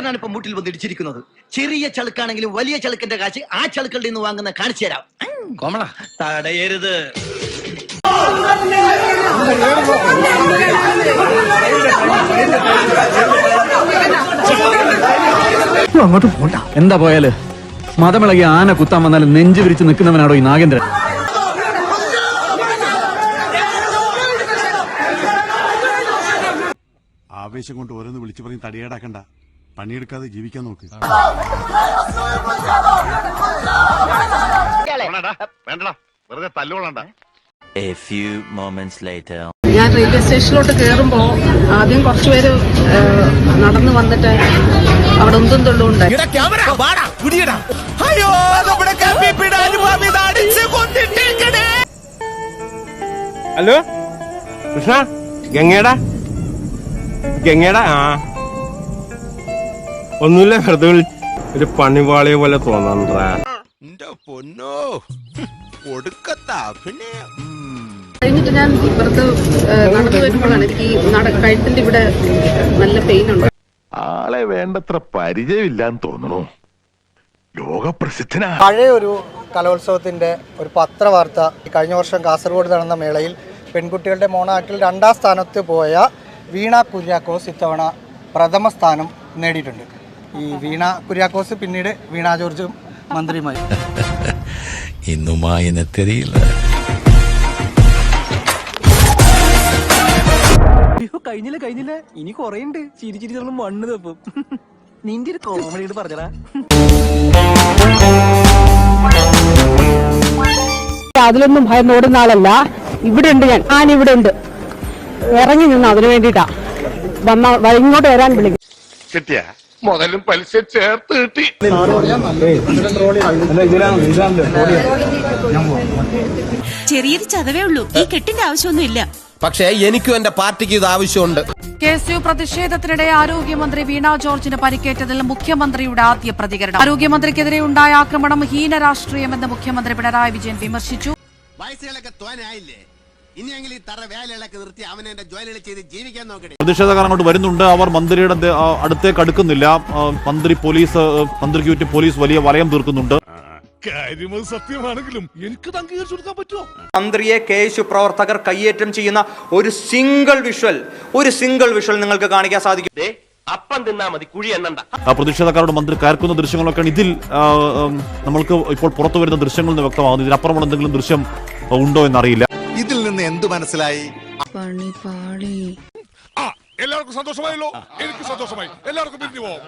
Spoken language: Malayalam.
ഞാനാണ് ഇപ്പൊ മുട്ടിൽ വന്നിടിച്ചിരിക്കുന്നത്. ചെറിയ ചളുക്കാണെങ്കിലും വലിയ ചളുക്കിന്റെ കാശ് ആ ചളുക്കളുടെ നിന്ന് വാങ്ങുന്ന കാണിച്ചു തരാം. കോമള തടയരുത്. അങ്ങോട്ട് പോണ്ട. എന്താ പോയാല് മതമിളകി ആന കുത്താൻ വന്നാലും നെഞ്ചു വിരിച്ച് നിൽക്കുന്നവനാണോ ഈ നാഗേന്ദ്രൻ? ആവേശം കൊണ്ട് ഓരോന്ന് വിളിച്ചു പറഞ്ഞ് തടിയേടാക്കണ്ട. പണിയെടുക്കാതെ ജീവിക്കാൻ നോക്ക്. വെറുതെ തല്ലുകൊള്ളണ്ട. A few moments later. ഞാൻ റെയിൽവേ സ്റ്റേഷനിലോട്ട് കയറുമ്പോ ആദ്യം കുറച്ചുപേര് നടന്നു വന്നിട്ട് അവിടെ ഒന്നും തൊള്ളുണ്ടായി. ഹലോ കൃഷ്ണ, ഗംഗേടാ ആ ഒന്നുമില്ല, വെറുതെ ഒരു പണിവാളിയെ പോലെ തോന്നണ്ടാ. പൊന്നോ കൊടുക്കത്താ. പിന്നെ കഴിഞ്ഞിട്ട് ഞാൻ വെറുതെ നടന്നു വരുമ്പോഴാണ് എനിക്ക് ഈ കഴുത്തിന്റെ ഇവിടെ നല്ല പെയിൻ ഉണ്ട്. ആളെ വേണ്ടത്ര പരിചയമില്ലാന്ന് തോന്നുന്നു. ലോകപ്രസിദ്ധനാ. പഴയ ഒരു കലോത്സവത്തിന്റെ ഒരു പത്രവാർത്ത, കഴിഞ്ഞ വർഷം കാസർഗോഡ് നടന്ന മേളയിൽ പെൺകുട്ടികളുടെ മോണാക്ടിൽ 2ാം സ്ഥാനത്ത് പോയ വീണ കുര്യാക്കോസ് ഇത്തവണ പ്രഥമ സ്ഥാനം നേടിയിട്ടുണ്ട്. ഈ വീണ കുര്യാക്കോസ് പിന്നീട് വീണ ജോർജ് മന്ത്രിയുമായി. ഇന്നുമാ എന്നെ തെരിയില്ല. കഴിഞ്ഞില്ല ഇനി കൊറേണ്ട്. ചിരിച്ചിരി മണ്ണ് തപ്പും. നിന്റെ ഒരു കോമഡിയോട് പറഞ്ഞടാ. അതിലൊന്നും ഭയം ഓടുന്ന ആളല്ല. ഇവിടെ ഉണ്ട് ഞാനിവിടെ ഉണ്ട്. ഇറങ്ങി നിന്ന് അതിനു വേണ്ടിട്ടാ ഇങ്ങോട്ട് വരാൻ വിളിക്കും. കിട്ടിയ മുതലും പലിശ ചേർത്ത് കിട്ടി. ചെറിയൊരു ചതവേ ഉള്ളൂ. ഈ കെട്ടിന്റെ ആവശ്യമൊന്നുമില്ല. പക്ഷേ എനിക്കും എന്റെ പാർട്ടിക്ക് ഇത് ആവശ്യമുണ്ട്. KSU പ്രതിഷേധത്തിനിടെ ആരോഗ്യമന്ത്രി വീണ ജോർജിന് പരിക്കേറ്റതിൽ മുഖ്യമന്ത്രിയുടെ ആദ്യ പ്രതികരണം. ആരോഗ്യമന്ത്രിക്കെതിരെ ഉണ്ടായ ആക്രമണം ഹീനരാഷ്ട്രീയമെന്ന് മുഖ്യമന്ത്രി പിണറായി വിജയൻ വിമർശിച്ചു. വയസ്സുകളൊക്കെ തോനായില്ലേ, ഇനിയെങ്കിലും ഈ തറ വേലകളൊക്കെ നിർത്തി അവനെ ജോലികൾ ചെയ്ത് ജീവിക്കാൻ നോക്കണേ. പ്രതിഷേധക്കാർ അങ്ങോട്ട് വരുന്നുണ്ട്. അവർ മന്ത്രിയുടെ അടുത്തേക്ക് അടുക്കുന്നില്ല. മന്ത്രിക്ക് ചുറ്റും പോലീസ് വലിയ വലയം തീർക്കുന്നുണ്ട്. സത്യമാണെങ്കിലും എനിക്ക് അംഗീകരിച്ചു കൊടുക്കാൻ പറ്റുമോ? മന്ത്രിയെ KSU പ്രവർത്തകർ കയ്യേറ്റം ചെയ്യുന്ന ഒരു സിംഗിൾ വിഷ്വൽ നിങ്ങൾക്ക് കാണിക്കാൻ സാധിക്കും. അപ്പം തിന്നാ മതി, കുഴി എണ്ണണ്ട. പ്രതിഷേധക്കാരോട് മന്ത്രി കയർക്കുന്ന ദൃശ്യങ്ങളൊക്കെയാണ് ഇതിൽ നമ്മൾക്ക് ഇപ്പോൾ പുറത്തു വരുന്ന ദൃശ്യങ്ങളിൽ നിന്ന് വ്യക്തമാകുന്നു. ഇതിനപ്പുറമുള്ള എന്തെങ്കിലും ദൃശ്യം ഉണ്ടോ എന്നറിയില്ല. ഇതിൽ നിന്ന് എന്ത് മനസ്സിലായി? എല്ലാവർക്കും സന്തോഷമായല്ലോ. എനിക്ക് സന്തോഷമായി. എല്ലാവർക്കും പിരിഞ്ഞു പോവാം.